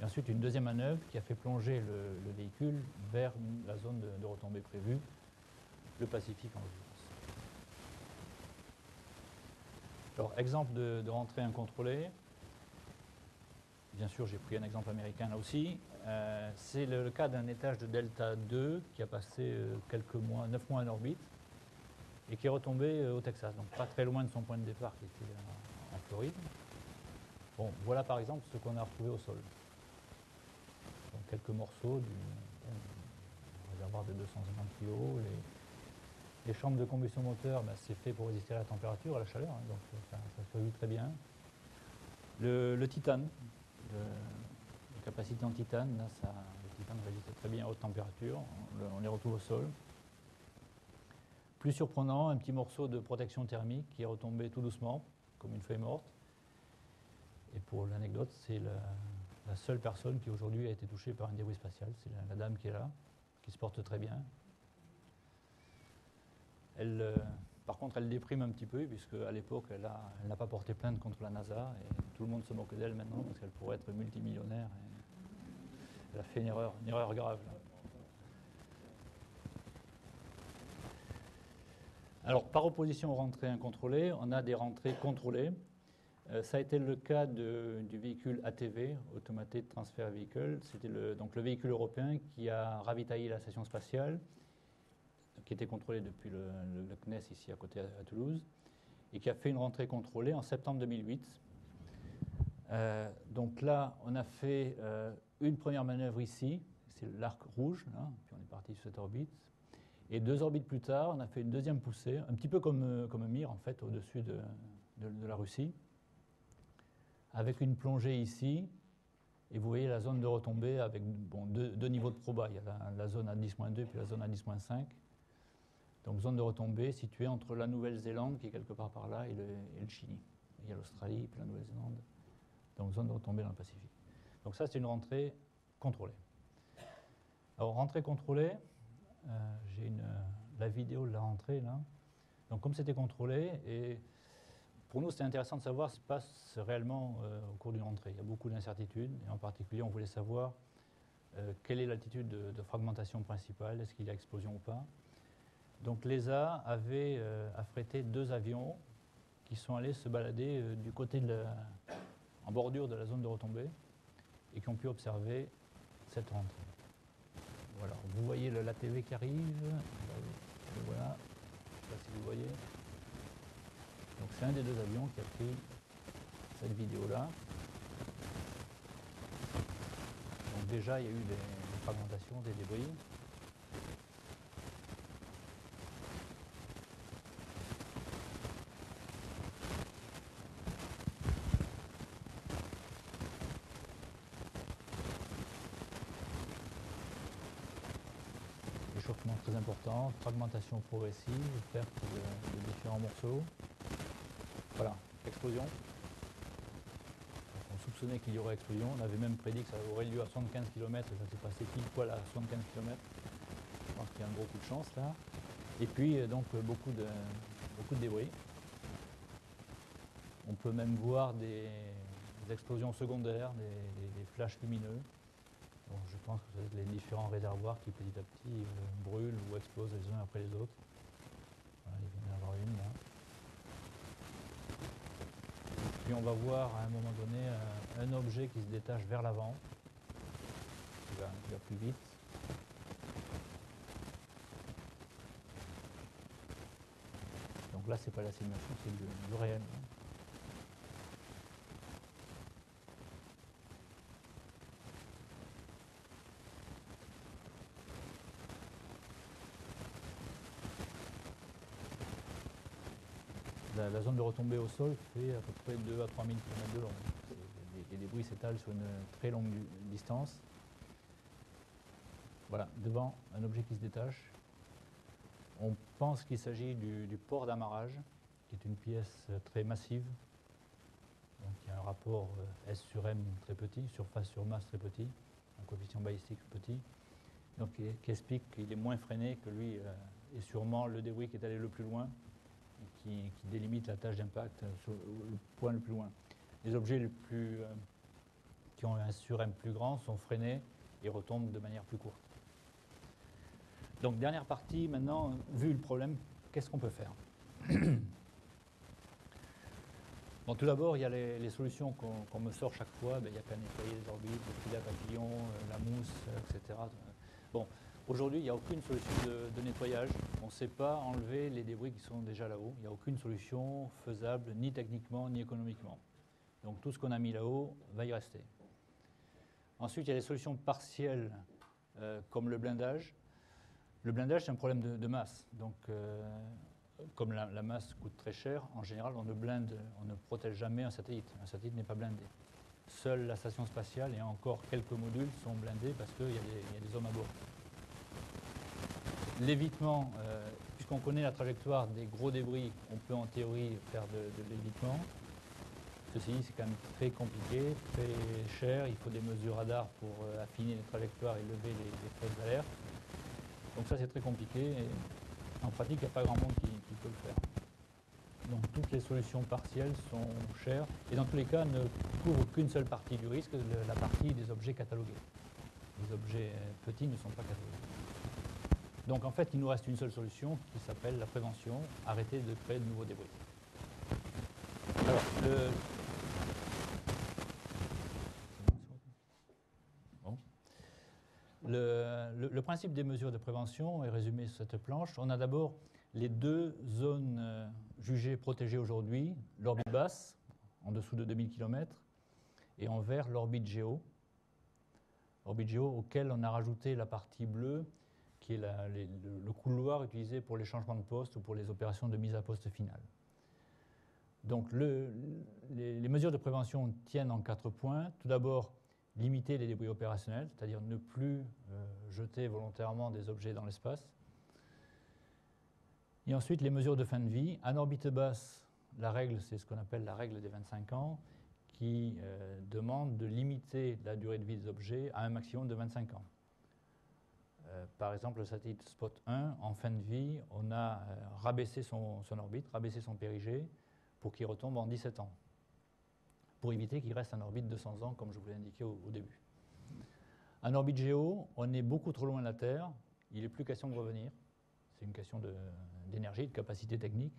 Et ensuite, une deuxième manœuvre qui a fait plonger le véhicule vers la zone de retombée prévue, le Pacifique en l'occurrence. Alors, exemple de rentrée incontrôlée. Bien sûr, j'ai pris un exemple américain là aussi. C'est le cas d'un étage de Delta 2 qui a passé 9 mois en orbite et qui est retombé au Texas, donc pas très loin de son point de départ qui était en Floride. Bon, voilà par exemple ce qu'on a retrouvé au sol. Donc, quelques morceaux d'un réservoir de 250 kg. Les chambres de combustion moteur, c'est fait pour résister à la température, à la chaleur, hein, donc ça survit très bien. Le titane, la capacité en titane, là, le titane résiste très bien à haute température, on les retrouve au sol. Plus surprenant, un petit morceau de protection thermique qui est retombé tout doucement, comme une feuille morte. Et pour l'anecdote, c'est la seule personne qui aujourd'hui a été touchée par un débris spatial, c'est la dame qui est là, qui se porte très bien. Par contre, elle déprime un petit peu, puisque à l'époque, elle n'a pas porté plainte contre la NASA, et tout le monde se moque d'elle maintenant, parce qu'elle pourrait être multimillionnaire. Elle a fait une erreur grave. Là. Alors, par opposition aux rentrées incontrôlées, on a des rentrées contrôlées. Ça a été le cas du véhicule ATV, Automated Transfer Vehicle. C'était donc le véhicule européen qui a ravitaillé la station spatiale, qui était contrôlé depuis le CNES ici à côté à Toulouse, et qui a fait une rentrée contrôlée en septembre 2008. Donc là, on a fait une première manœuvre ici, c'est l'arc rouge, là, puis on est parti sur cette orbite. Et 2 orbites plus tard, on a fait une deuxième poussée, un petit peu comme Mir en fait, au-dessus de la Russie, avec une plongée ici. Et vous voyez la zone de retombée avec deux niveaux de proba. Il y a la zone à 10-2 puis la zone à 10-5. Donc zone de retombée située entre la Nouvelle-Zélande, qui est quelque part par là, et le Chili. Il y a l'Australie, puis la Nouvelle-Zélande. Donc zone de retombée dans le Pacifique. Donc ça, c'est une rentrée contrôlée. Alors, rentrée contrôlée, j'ai la vidéo de la rentrée, là. Donc comme c'était contrôlé, et pour nous, c'était intéressant de savoir ce qui se passe réellement au cours d'une rentrée. Il y a beaucoup d'incertitudes, et en particulier, on voulait savoir quelle est l'altitude de fragmentation principale, est-ce qu'il y a explosion ou pas. Donc l'ESA avait affrété 2 avions qui sont allés se balader du côté en bordure de la zone de retombée et qui ont pu observer cette rentrée. Voilà, vous voyez l'ATV qui arrive, voilà, je ne sais pas si vous voyez. Donc c'est un des 2 avions qui a pris cette vidéo-là. Donc déjà, il y a eu des fragmentations, des débris. échauffement très important, fragmentation progressive, perte de différents morceaux. Voilà, explosion. Donc on soupçonnait qu'il y aurait explosion, on avait même prédit que ça aurait lieu à 75 km, ça s'est passé pile poil à 75 km. Je pense qu'il y a un gros coup de chance là. Et puis donc beaucoup de débris. On peut même voir des explosions secondaires, des flashs lumineux. Donc je pense que c'est les différents réservoirs qui petit à petit brûlent ou explosent les uns après les autres. Voilà, il vient d'y en avoir une là. Puis on va voir à un moment donné un objet qui se détache vers l'avant, qui va plus vite. Donc là, c'est pas la simulation, c'est du réel. La zone de retombée au sol fait à peu près 2 à 3 000 km de long. Les débris s'étalent sur une très longue distance. Voilà, devant un objet qui se détache. On pense qu'il s'agit du port d'amarrage, qui est une pièce très massive. Donc il y a un rapport S sur M très petit, surface sur masse très petit, un coefficient balistique petit. Donc qui explique qu'il est moins freiné, que lui est sûrement le débris qui est allé le plus loin. Qui délimite la tâche d'impact sur le point le plus loin. Les objets qui ont un sur M plus grand sont freinés et retombent de manière plus courte. Donc dernière partie, maintenant, vu le problème, qu'est-ce qu'on peut faire? Bon, tout d'abord, il y a les solutions qu'on me sort chaque fois. Il n'y a qu'à nettoyer les orbites, le filet à papillon, la mousse, etc. Bon, aujourd'hui, il n'y a aucune solution de nettoyage. On ne sait pas enlever les débris qui sont déjà là-haut. Il n'y a aucune solution faisable, ni techniquement, ni économiquement. Donc tout ce qu'on a mis là-haut va y rester. Ensuite, il y a des solutions partielles, comme le blindage. Le blindage, c'est un problème de masse. Donc, comme la masse coûte très cher, en général, on ne protège jamais un satellite. Un satellite n'est pas blindé. Seule la station spatiale et encore quelques modules sont blindés parce qu'il y a des hommes à bord. L'évitement, puisqu'on connaît la trajectoire des gros débris, on peut en théorie faire de l'évitement. Ceci dit, c'est quand même très compliqué, très cher. Il faut des mesures radar pour affiner les trajectoires et lever les fausses d'alerte. Donc ça, c'est très compliqué. Et en pratique, il n'y a pas grand monde qui peut le faire. Donc toutes les solutions partielles sont chères et dans tous les cas ne couvrent qu'une seule partie du risque, la partie des objets catalogués. Les objets petits ne sont pas catalogués. Donc en fait, il nous reste une seule solution qui s'appelle la prévention, arrêter de créer de nouveaux débris. Alors, le principe des mesures de prévention est résumé sur cette planche. On a d'abord les deux zones jugées protégées aujourd'hui, l'orbite basse, en dessous de 2000 km, et en vert, l'orbite géo. Orbite géo auquel on a rajouté la partie bleue, qui est le couloir utilisé pour les changements de poste ou pour les opérations de mise à poste finale. Donc les mesures de prévention tiennent en 4 points. Tout d'abord, limiter les débris opérationnels, c'est-à-dire ne plus jeter volontairement des objets dans l'espace. Et ensuite, les mesures de fin de vie. En orbite basse, la règle, c'est ce qu'on appelle la règle des 25 ans, qui demande de limiter la durée de vie des objets à un maximum de 25 ans. Par exemple, le satellite Spot 1, en fin de vie, on a rabaissé son orbite, rabaissé son périgée, pour qu'il retombe en 17 ans, pour éviter qu'il reste en orbite 200 ans, comme je vous l'ai indiqué au début. En orbite géo, on est beaucoup trop loin de la Terre, il n'est plus question de revenir, c'est une question d'énergie, de capacité technique.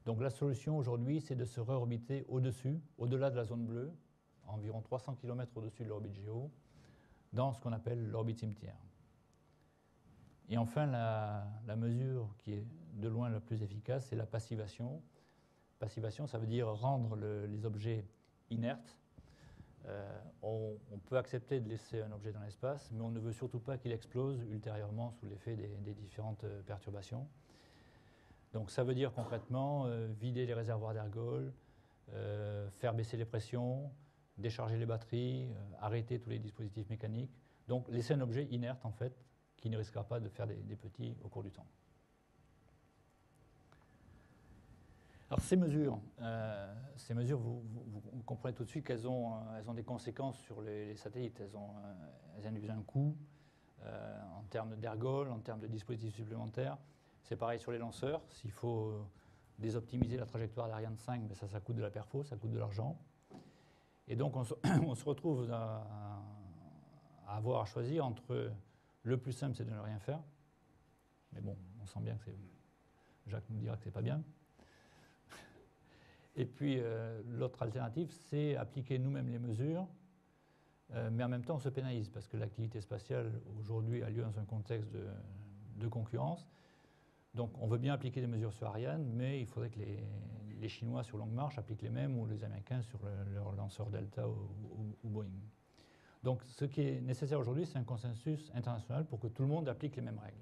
Donc la solution aujourd'hui, c'est de se réorbiter au-dessus, au-delà de la zone bleue, environ 300 km au-dessus de l'orbite géo, dans ce qu'on appelle l'orbite cimetière. Et enfin, la mesure qui est de loin la plus efficace, c'est la passivation. Passivation, ça veut dire rendre les objets inertes. On peut accepter de laisser un objet dans l'espace, mais on ne veut surtout pas qu'il explose ultérieurement sous l'effet des différentes perturbations. Donc ça veut dire concrètement vider les réservoirs d'ergol, faire baisser les pressions, décharger les batteries, arrêter tous les dispositifs mécaniques. Donc laisser un objet inerte en fait, qui ne risquera pas de faire des petits au cours du temps. Alors ces mesures, vous comprenez tout de suite qu'elles ont des conséquences sur les satellites. Elles induisent un coût en termes d'ergols, en termes de dispositifs supplémentaires. C'est pareil sur les lanceurs. S'il faut désoptimiser la trajectoire d'Ariane 5, mais ça coûte de la perfo, ça coûte de l'argent. Et donc on se retrouve à avoir à choisir entre le plus simple, c'est de ne rien faire. Mais bon, on sent bien que Jacques nous dira que c'est pas bien. Et puis l'autre alternative, c'est appliquer nous-mêmes les mesures, mais en même temps on se pénalise parce que l'activité spatiale aujourd'hui a lieu dans un contexte de concurrence. Donc on veut bien appliquer des mesures sur Ariane, mais il faudrait que les Chinois sur Longue Marche appliquent les mêmes ou les Américains sur leur lanceur Delta ou Boeing. Donc ce qui est nécessaire aujourd'hui, c'est un consensus international pour que tout le monde applique les mêmes règles.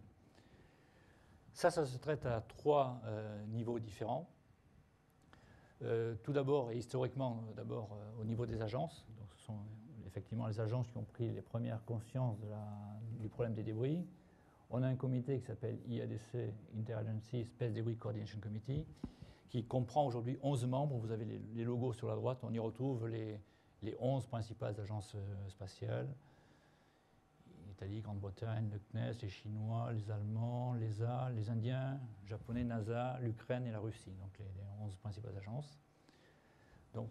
Ça se traite à 3 niveaux différents. Tout d'abord, et historiquement, au niveau des agences. Donc, ce sont effectivement les agences qui ont pris les premières consciences du problème des débris. On a un comité qui s'appelle IADC, Interagency Space Debris Coordination Committee, qui comprend aujourd'hui 11 membres. Vous avez les logos sur la droite, on y retrouve les 11 principales agences spatiales. L'Italie, Grande-Bretagne, le CNES, les Chinois, les Allemands, l'ESA, les Indiens, Japonais, NASA, l'Ukraine et la Russie, donc les 11 principales agences. Donc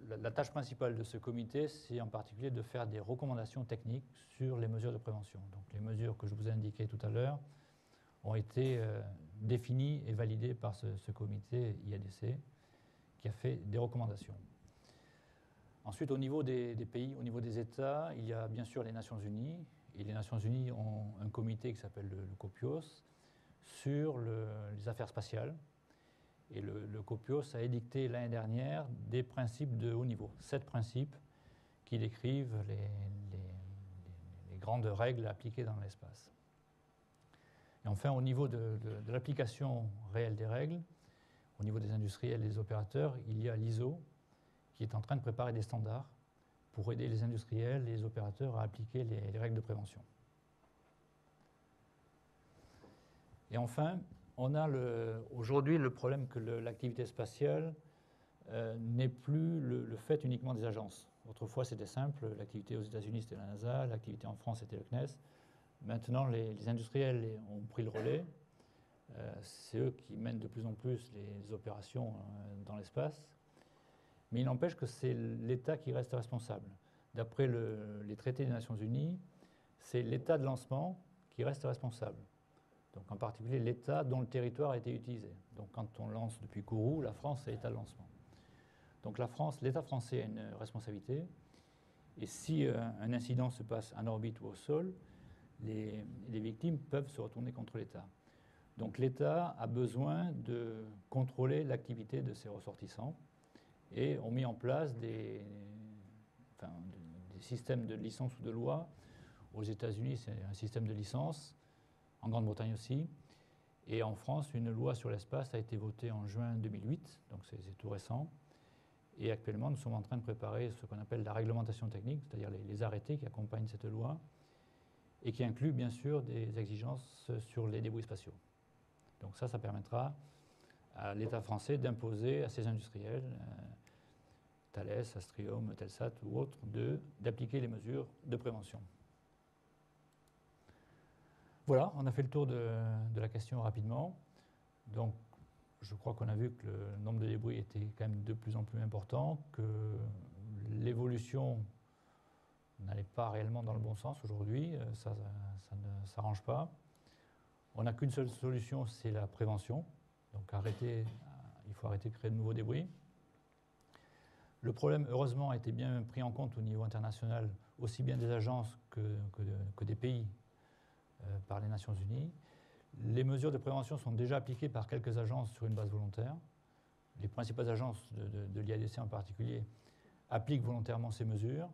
la tâche principale de ce comité, c'est en particulier de faire des recommandations techniques sur les mesures de prévention. Donc les mesures que je vous ai indiquées tout à l'heure ont été définies et validées par ce comité IADC qui a fait des recommandations. Ensuite, au niveau des pays, au niveau des États, il y a bien sûr les Nations Unies. Et les Nations Unies ont un comité qui s'appelle le COPIOS sur les affaires spatiales. Et le COPIOS a édicté l'année dernière des principes de haut niveau. 7 principes qui décrivent les grandes règles appliquées dans l'espace. Et enfin, au niveau de l'application réelle des règles, au niveau des industriels et des opérateurs, il y a l'ISO, qui est en train de préparer des standards pour aider les industriels et les opérateurs à appliquer les règles de prévention. Et enfin, on a aujourd'hui le problème que l'activité spatiale n'est plus le fait uniquement des agences. Autrefois, c'était simple, l'activité aux États-Unis, c'était la NASA, l'activité en France, c'était le CNES. Maintenant, les industriels ont pris le relais. C'est eux qui mènent de plus en plus les opérations dans l'espace. Mais il n'empêche que c'est l'État qui reste responsable. D'après les traités des Nations Unies, c'est l'État de lancement qui reste responsable. Donc en particulier l'État dont le territoire a été utilisé. Donc quand on lance depuis Kourou, la France, c'est l'État de lancement. Donc l'État français a une responsabilité. Et si un incident se passe en orbite ou au sol, les victimes peuvent se retourner contre l'État. Donc l'État a besoin de contrôler l'activité de ses ressortissants et ont mis en place des systèmes de licence ou de loi. Aux États-Unis, c'est un système de licence, en Grande-Bretagne aussi. Et en France, une loi sur l'espace a été votée en juin 2008, donc c'est tout récent. Et actuellement, nous sommes en train de préparer ce qu'on appelle la réglementation technique, c'est-à-dire les arrêtés qui accompagnent cette loi, et qui incluent bien sûr des exigences sur les débris spatiaux. Donc ça permettra à l'État français d'imposer à ses industriels, Thales, Astrium, Telsat ou autres, d'appliquer les mesures de prévention. Voilà, on a fait le tour de la question rapidement. Donc, je crois qu'on a vu que le nombre de débris était quand même de plus en plus important, que l'évolution n'allait pas réellement dans le bon sens aujourd'hui, ça ne s'arrange pas. On n'a qu'une seule solution, c'est la prévention. Donc il faut arrêter de créer de nouveaux débris. Le problème, heureusement, a été bien pris en compte au niveau international, aussi bien des agences que des pays, par les Nations Unies. Les mesures de prévention sont déjà appliquées par quelques agences sur une base volontaire. Les principales agences de l'IADC en particulier appliquent volontairement ces mesures.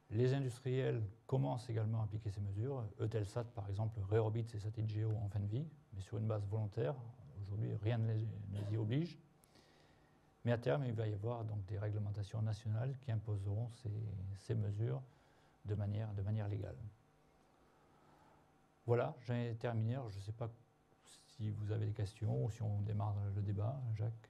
Les industriels commencent également à appliquer ces mesures. Eutelsat, par exemple, réorbite ses satellites géo en fin de vie, mais sur une base volontaire. Aujourd'hui, rien ne les y oblige. Mais à terme, il va y avoir donc des réglementations nationales qui imposeront ces mesures de manière légale. Voilà, j'ai terminé. Je ne sais pas si vous avez des questions ou si on démarre le débat. Jacques,